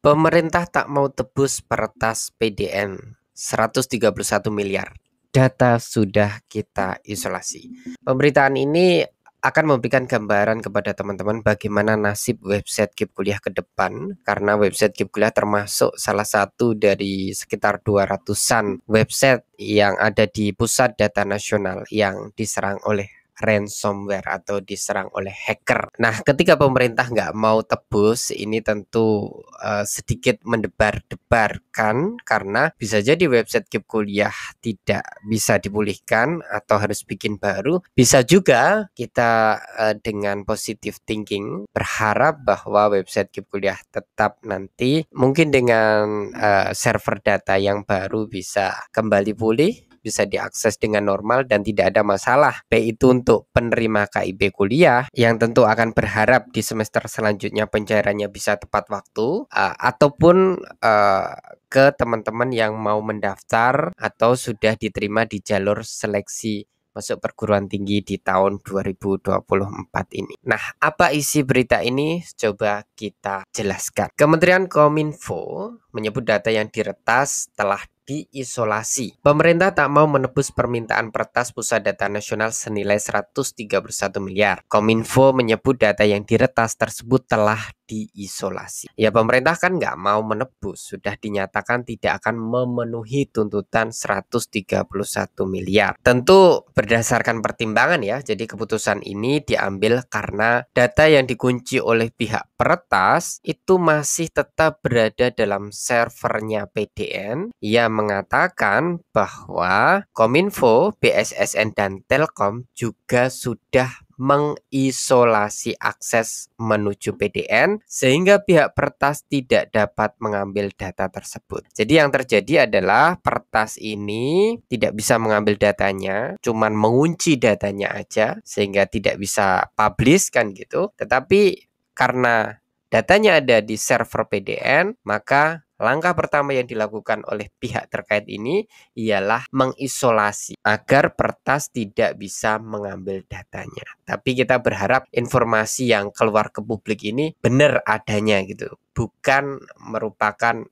Pemerintah tak mau tebus peretas PDN 131 miliar. Data sudah kita isolasi. Pemberitaan ini akan memberikan gambaran kepada teman-teman bagaimana nasib website Keep Kuliah ke depan, karena website Keep Kuliah termasuk salah satu dari sekitar 200-an website yang ada di pusat data nasional yang diserang oleh ransomware atau diserang oleh hacker. Nah, ketika pemerintah nggak mau tebus, ini tentu sedikit mendebar-debarkan karena bisa jadi website Keep Kuliah tidak bisa dipulihkan atau harus bikin baru. Bisa juga kita dengan positive thinking berharap bahwa website Keep Kuliah tetap nanti mungkin dengan server data yang baru bisa kembali pulih, bisa diakses dengan normal dan tidak ada masalah. Baik itu untuk penerima KIP kuliah yang tentu akan berharap di semester selanjutnya pencairannya bisa tepat waktu, ataupun ke teman-teman yang mau mendaftar atau sudah diterima di jalur seleksi masuk perguruan tinggi di tahun 2024 ini. Nah, apa isi berita ini? Coba kita jelaskan. Kementerian Kominfo menyebut data yang diretas telah diisolasi. Pemerintah tak mau menebus permintaan peretas pusat data nasional senilai 131 miliar. Kominfo menyebut data yang diretas tersebut telah diisolasi. Ya, pemerintah kan nggak mau menebus, sudah dinyatakan tidak akan memenuhi tuntutan 131 miliar. Tentu berdasarkan pertimbangan ya, jadi keputusan ini diambil karena data yang dikunci oleh pihak peretas itu masih tetap berada dalam servernya PDN yang mengatakan bahwa Kominfo, BSSN, dan Telkom juga sudah mengisolasi akses menuju PDN sehingga pihak peretas tidak dapat mengambil data tersebut. Jadi yang terjadi adalah peretas ini tidak bisa mengambil datanya, cuman mengunci datanya aja sehingga tidak bisa publish kan gitu. Tetapi karena datanya ada di server PDN, maka langkah pertama yang dilakukan oleh pihak terkait ini ialah mengisolasi agar peretas tidak bisa mengambil datanya. Tapi kita berharap informasi yang keluar ke publik ini benar adanya gitu, bukan merupakan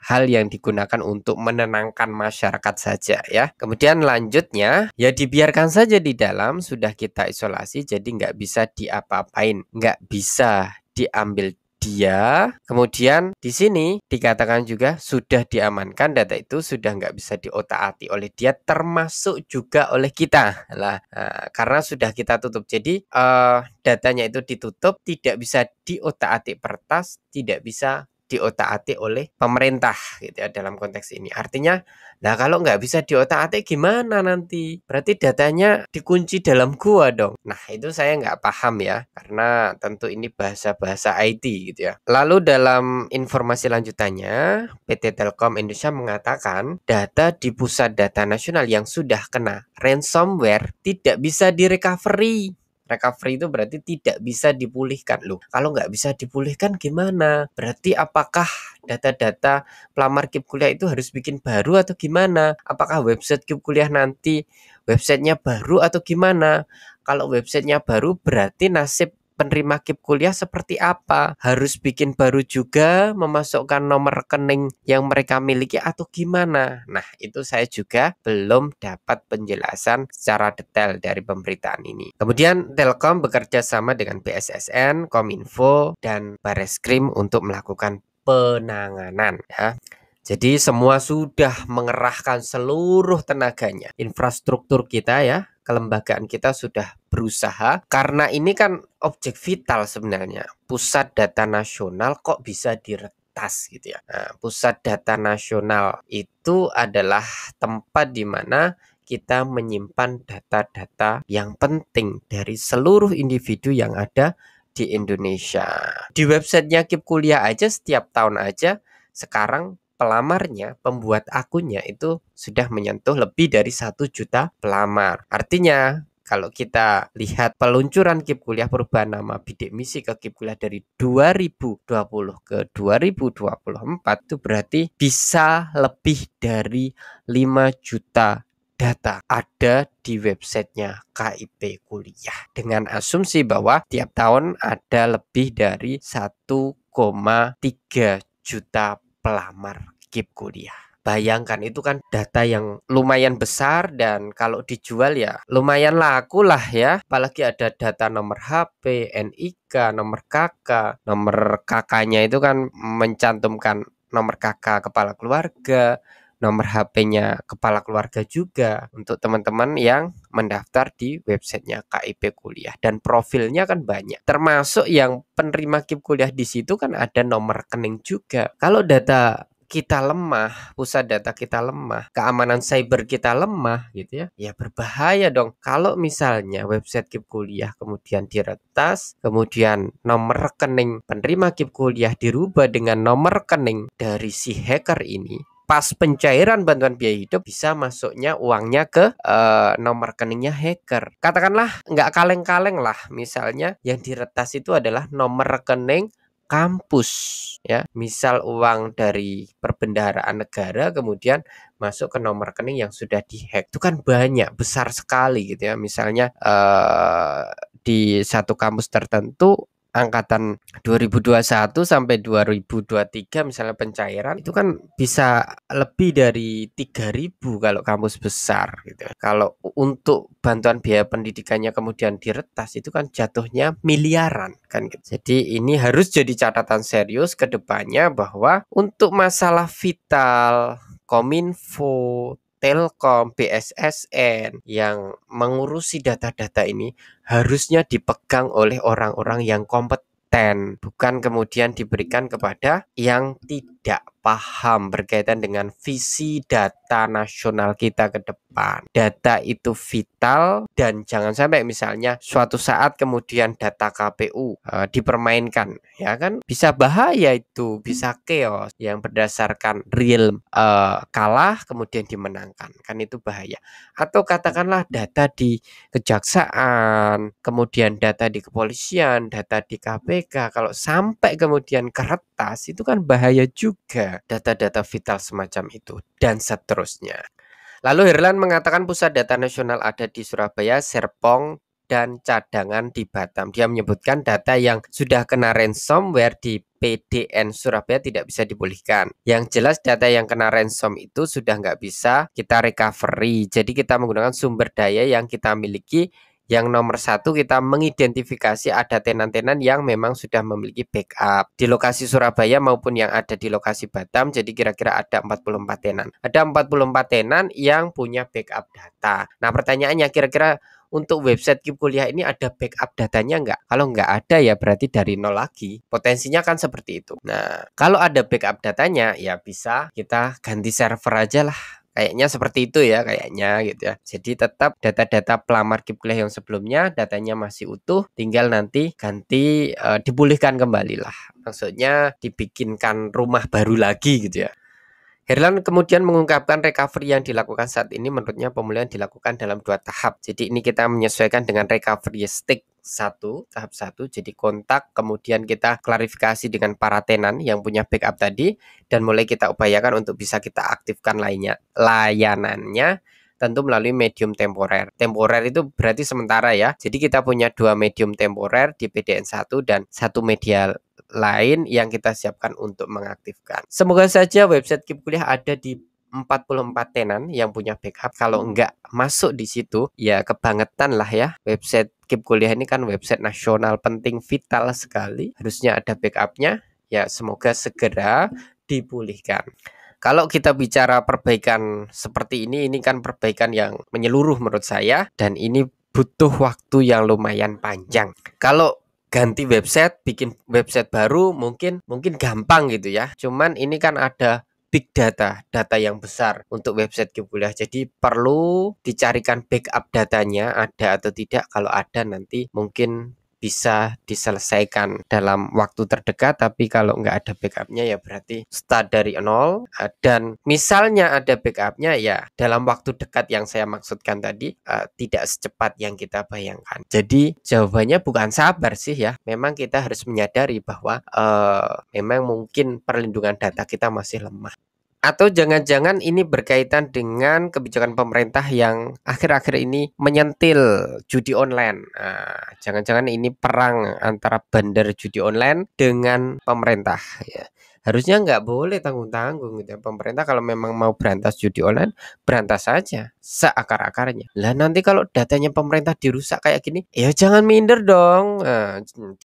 hal yang digunakan untuk menenangkan masyarakat saja ya. Kemudian lanjutnya ya dibiarkan saja di dalam, sudah kita isolasi jadi nggak bisa diapa-apain, nggak bisa diambil dia. Kemudian di sini dikatakan juga sudah diamankan, data itu sudah nggak bisa diotak-atik oleh dia, termasuk juga oleh kita lah. Karena sudah kita tutup, jadi datanya itu ditutup, tidak bisa diotak-atik peretas, tidak bisa diotak-atik oleh pemerintah gitu ya dalam konteks ini. Artinya, nah kalau nggak bisa diotak-atik gimana nanti? Berarti datanya dikunci dalam gua dong. Nah itu saya nggak paham ya, karena tentu ini bahasa-bahasa IT gitu ya. Lalu dalam informasi lanjutannya, PT Telkom Indonesia mengatakan data di pusat data nasional yang sudah kena ransomware tidak bisa direcovery. Recovery itu berarti tidak bisa dipulihkan. Loh, kalau nggak bisa dipulihkan gimana? Berarti apakah data-data pelamar KIP kuliah itu harus bikin baru atau gimana? Apakah website KIP kuliah nanti websitenya baru atau gimana? Kalau websitenya baru berarti nasib penerima KIP kuliah seperti apa? Harus bikin baru juga, memasukkan nomor rekening yang mereka miliki atau gimana? Nah, itu saya juga belum dapat penjelasan secara detail dari pemberitaan ini. Kemudian Telkom bekerja sama dengan BSSN, Kominfo, dan Bareskrim untuk melakukan penanganan ya. Jadi semua sudah mengerahkan seluruh tenaganya. Infrastruktur kita ya, kelembagaan kita sudah berusaha, karena ini kan objek vital sebenarnya. Pusat data nasional kok bisa diretas gitu ya. Nah, pusat data nasional itu adalah tempat di mana kita menyimpan data-data yang penting dari seluruh individu yang ada di Indonesia. Di websitenya KIP Kuliah aja setiap tahun aja sekarang pelamarnya, pembuat akunnya itu sudah menyentuh lebih dari 1 juta pelamar. Artinya kalau kita lihat peluncuran KIP Kuliah perubahan nama bidik misi ke KIP Kuliah dari 2020 ke 2024 itu berarti bisa lebih dari 5 juta data ada di websitenya KIP Kuliah, dengan asumsi bahwa tiap tahun ada lebih dari 1,5 1,3 juta pelamar KIP kuliah. Bayangkan itu kan data yang lumayan besar dan kalau dijual ya lumayan laku lah ya. Apalagi ada data nomor HP, NIK, nomor nomor KK-nya itu kan mencantumkan nomor KK kepala keluarga, nomor HP-nya kepala keluarga juga untuk teman-teman yang mendaftar di websitenya KIP Kuliah dan profilnya kan banyak. Termasuk yang penerima KIP kuliah di situ kan ada nomor rekening juga. Kalau data kita lemah, pusat data kita lemah, keamanan cyber kita lemah gitu ya. Ya berbahaya dong. Kalau misalnya website KIP kuliah kemudian diretas, kemudian nomor rekening penerima KIP kuliah dirubah dengan nomor rekening dari si hacker ini. Pas pencairan bantuan biaya hidup bisa masuknya uangnya ke nomor rekeningnya hacker. Katakanlah nggak kaleng-kaleng lah, misalnya yang diretas itu adalah nomor rekening kampus ya, misal uang dari perbendaharaan negara kemudian masuk ke nomor rekening yang sudah dihack, itu kan banyak, besar sekali gitu ya. Misalnya di satu kampus tertentu angkatan 2021 sampai 2023 misalnya pencairan itu kan bisa lebih dari 3.000 kalau kampus besar gitu. Kalau untuk bantuan biaya pendidikannya kemudian diretas itu kan jatuhnya miliaran kan gitu. Jadi ini harus jadi catatan serius ke depannya bahwa untuk masalah vital Kominfo, Telkom, BSSN yang mengurusi data-data ini harusnya dipegang oleh orang-orang yang kompeten, bukan kemudian diberikan kepada yang tidak paham berkaitan dengan visi data nasional kita ke depan. Data itu vital dan jangan sampai misalnya suatu saat kemudian data KPU dipermainkan, ya kan bisa bahaya, itu bisa chaos yang berdasarkan real kalah kemudian dimenangkan, kan itu bahaya. Atau katakanlah data di kejaksaan, kemudian data di kepolisian, data di KPK, kalau sampai kemudian kertas itu kan bahaya juga, data-data vital semacam itu dan seterusnya. Lalu Herlan mengatakan pusat data nasional ada di Surabaya, Serpong, dan cadangan di Batam. Dia menyebutkan data yang sudah kena ransomware di PDN Surabaya tidak bisa dipulihkan. Yang jelas data yang kena ransom itu sudah nggak bisa kita recovery. Jadi kita menggunakan sumber daya yang kita miliki. Yang nomor satu, kita mengidentifikasi ada tenan-tenan yang memang sudah memiliki backup di lokasi Surabaya maupun yang ada di lokasi Batam. Jadi kira-kira ada 44 tenan. Ada 44 tenan yang punya backup data. Nah pertanyaannya, kira-kira untuk website KIP kuliah ini ada backup datanya nggak? Kalau nggak ada ya berarti dari nol lagi. Potensinya kan seperti itu. Nah kalau ada backup datanya ya bisa kita ganti server aja lah. Kayaknya seperti itu ya, kayaknya gitu ya. Jadi tetap data-data pelamar KIP kuliah yang sebelumnya datanya masih utuh, tinggal nanti ganti dipulihkan kembali lah. Maksudnya dibikinkan rumah baru lagi gitu ya. Herlan kemudian mengungkapkan recovery yang dilakukan saat ini menurutnya pemulihan dilakukan dalam 2 tahap. Jadi ini kita menyesuaikan dengan recovery stick 1, tahap 1. Jadi kontak, kemudian kita klarifikasi dengan para tenan yang punya backup tadi dan mulai kita upayakan untuk bisa kita aktifkan layanannya, tentu melalui medium temporer. Temporer itu berarti sementara ya. Jadi kita punya 2 medium temporer di PDN 1 dan 1 media lain yang kita siapkan untuk mengaktifkan. Semoga saja website KIP kuliah ada di 44 tenan yang punya backup. Kalau enggak masuk di situ ya kebangetan lah ya. Website KIP kuliah ini kan website nasional penting, vital sekali. Harusnya ada backupnya. Ya semoga segera dipulihkan. Kalau kita bicara perbaikan seperti ini kan perbaikan yang menyeluruh menurut saya, dan ini butuh waktu yang lumayan panjang. Kalau ganti website, bikin website baru mungkin gampang gitu ya. Cuman ini kan ada big data yang besar untuk website KIP kuliah. Jadi perlu dicarikan backup datanya ada atau tidak. Kalau ada nanti mungkin bisa diselesaikan dalam waktu terdekat, tapi kalau nggak ada backupnya ya berarti start dari nol. Dan misalnya ada backupnya ya dalam waktu dekat yang saya maksudkan tadi tidak secepat yang kita bayangkan. Jadi jawabannya bukan sabar sih ya, memang kita harus menyadari bahwa memang mungkin perlindungan data kita masih lemah. Atau jangan-jangan ini berkaitan dengan kebijakan pemerintah yang akhir-akhir ini menyentil judi online. Jangan-jangan ini perang antara bandar judi online dengan pemerintah ya. Harusnya nggak boleh tanggung-tanggung gitu ya. Pemerintah kalau memang mau berantas judi online, berantas saja seakar-akarnya. Lah nanti kalau datanya pemerintah dirusak kayak gini, ya jangan minder dong.